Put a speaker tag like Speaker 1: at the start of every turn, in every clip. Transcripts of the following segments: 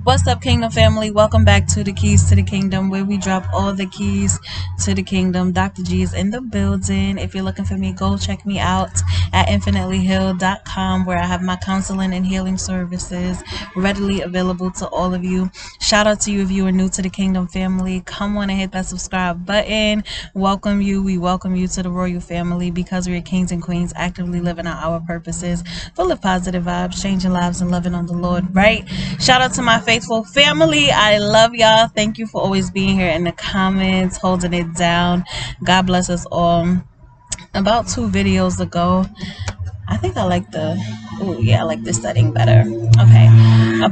Speaker 1: What's up, Kingdom family? Welcome back to the Keys to the Kingdom, where we drop all the keys to the kingdom. Dr. G is in the building. If you're looking for me, go check me out at infinitelyhealed.com, where I have my counseling and healing services readily available to all of you. Shout out to you if you are new to the Kingdom family. Come on and hit that subscribe button. Welcome you. We welcome you to the royal family, because we are kings and queens actively living out our purposes, full of positive vibes, changing lives and loving on the Lord, right? Shout out to my faithful family. I love y'all. Thank you for always being here in the comments, holding it down. God bless us all. About 2 videos ago, I think I like I like this setting better. Okay. I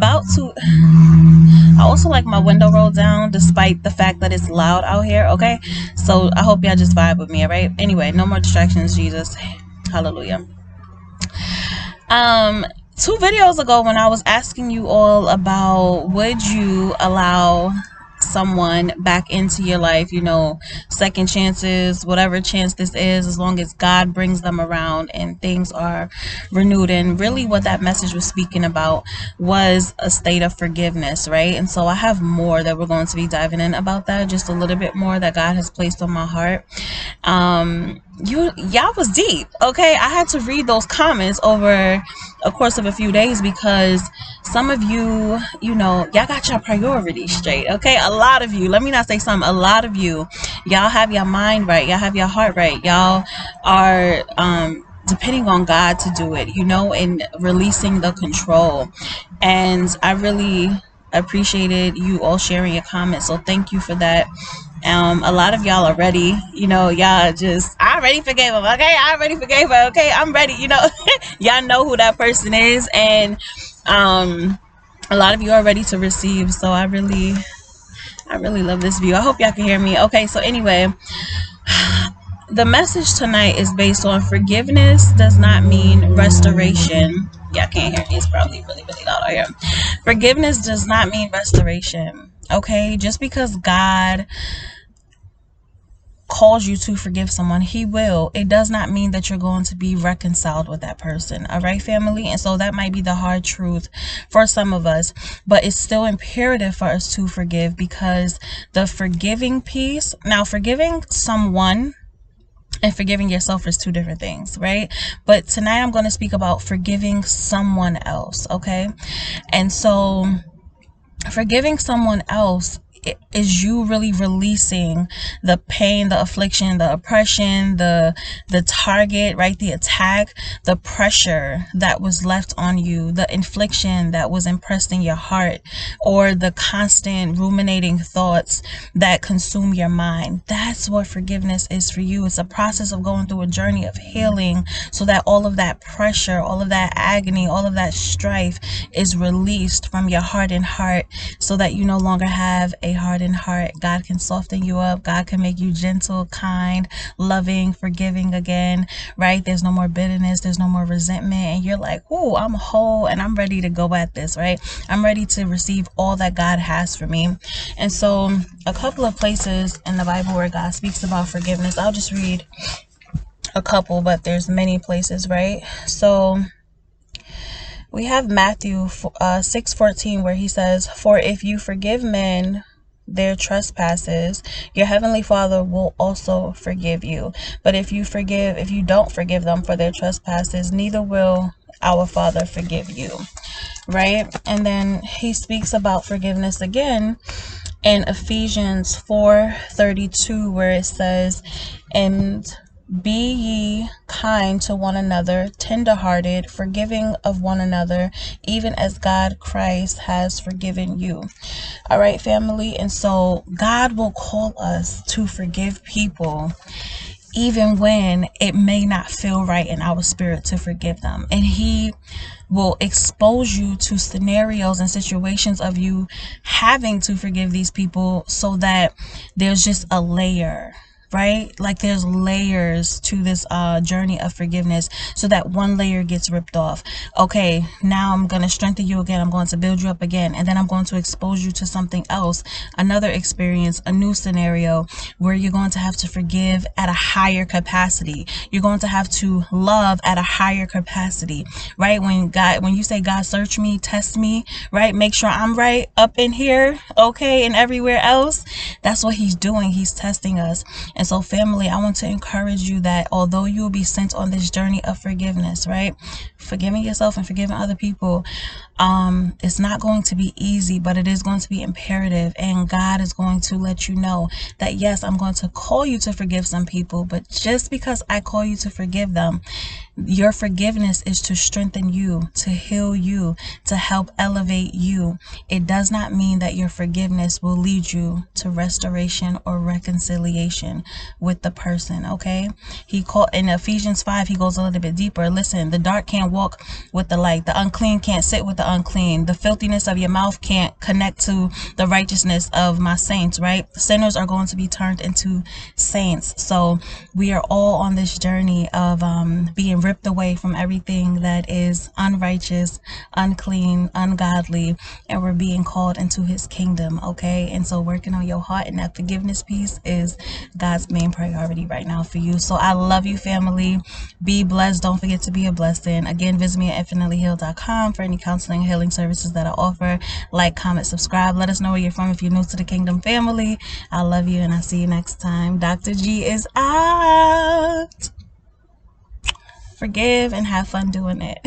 Speaker 1: also like my window rolled down despite the fact that it's loud out here, okay? So I hope y'all just vibe with me, all right? Anyway, no more distractions, Jesus. Hallelujah. 2 videos ago, when I was asking you all about, would you allow someone back into your life, second chances, whatever chance this is, as long as God brings them around and things are renewed. And really what that message was speaking about was a state of forgiveness, right? And so I have more that we're going to be diving in about that, just a little bit more that God has placed on my heart. Y'all was deep, okay? I had to read those comments over a course of a few days, because some of you, y'all got your priorities straight, okay? A lot of you, let me not say some, a lot of you, y'all have your mind right, y'all have your heart right, y'all are depending on God to do it, and releasing the control. And I really appreciated you all sharing your comments, so thank you for that. A lot of y'all are ready, y'all just, I already forgave him, okay? I already forgave her, okay? I'm ready, y'all know who that person is. And a lot of you are ready to receive, so I really love this view. I hope y'all can hear me. Okay, so anyway, the message tonight is based on forgiveness does not mean restoration. Yeah, I can't hear me. It's probably really, really loud out here. Forgiveness does not mean restoration. Okay, just because God calls you to forgive someone, he will. It does not mean that you're going to be reconciled with that person. All right, family? And so that might be the hard truth for some of us, but it's still imperative for us to forgive, because the forgiving piece, now forgiving someone and forgiving yourself is 2 different things, right? But tonight I'm going to speak about forgiving someone else, okay? And so forgiving someone else is you really releasing the pain, the affliction, the oppression, the target, right? The attack, the pressure that was left on you, the infliction that was impressed in your heart, or the constant ruminating thoughts that consume your mind. That's what forgiveness is for you. It's a process of going through a journey of healing, so that all of that pressure, all of that agony, all of that strife is released from your hardened heart, so that you no longer have a hardened heart. God can soften you up. God can make you gentle, kind, loving, forgiving again, right? There's no more bitterness. There's no more resentment. And you're like, oh, I'm whole and I'm ready to go at this, right? I'm ready to receive all that God has for me. And so a couple of places in the Bible where God speaks about forgiveness, I'll just read a couple, but there's many places, right? So we have Matthew 6:14, where he says, "For if you forgive men their trespasses, your heavenly Father will also forgive you. But if you don't forgive them for their trespasses, neither will our Father forgive you." Right? And then he speaks about forgiveness again in Ephesians 4:32, where it says, "And be ye kind to one another, tender-hearted, forgiving of one another, even as God Christ has forgiven you." All right, family? And so God will call us to forgive people, even when it may not feel right in our spirit to forgive them. And he will expose you to scenarios and situations of you having to forgive these people, so that there's just a layer right? Like there's layers to this journey of forgiveness, so that one layer gets ripped off. Okay, now I'm going to strengthen you again. I'm going to build you up again. And then I'm going to expose you to something else, another experience, a new scenario where you're going to have to forgive at a higher capacity. You're going to have to love at a higher capacity, right? When you say, God, search me, test me, right? Make sure I'm right up in here, okay, and everywhere else. That's what he's doing. He's testing us. And so, family, I want to encourage you that although you will be sent on this journey of forgiveness, right? Forgiving yourself and forgiving other people, it's not going to be easy, but it is going to be imperative. And God is going to let you know that, yes, I'm going to call you to forgive some people, but just because I call you to forgive them, your forgiveness is to strengthen you, to heal you, to help elevate you. It does not mean that your forgiveness will lead you to restoration or reconciliation with the person, okay? He called in Ephesians 5, he goes a little bit deeper. Listen, the dark can't walk with the light. The unclean can't sit with the unclean. The filthiness of your mouth can't connect to the righteousness of my saints, right? Sinners are going to be turned into saints. So we are all on this journey of being ripped away from everything that is unrighteous, unclean, ungodly, and we're being called into his kingdom, okay? And so working on your heart and that forgiveness piece is God's main priority right now for you. So I love you, family. Be blessed. Don't forget to be a blessing. Again, visit me at infinitelyhealed.com for any counseling and healing services that I offer. Like, comment, subscribe. Let us know where you're from if you're new to the kingdom family. I love you, and I'll see you next time. Dr. G is out. Forgive and have fun doing it.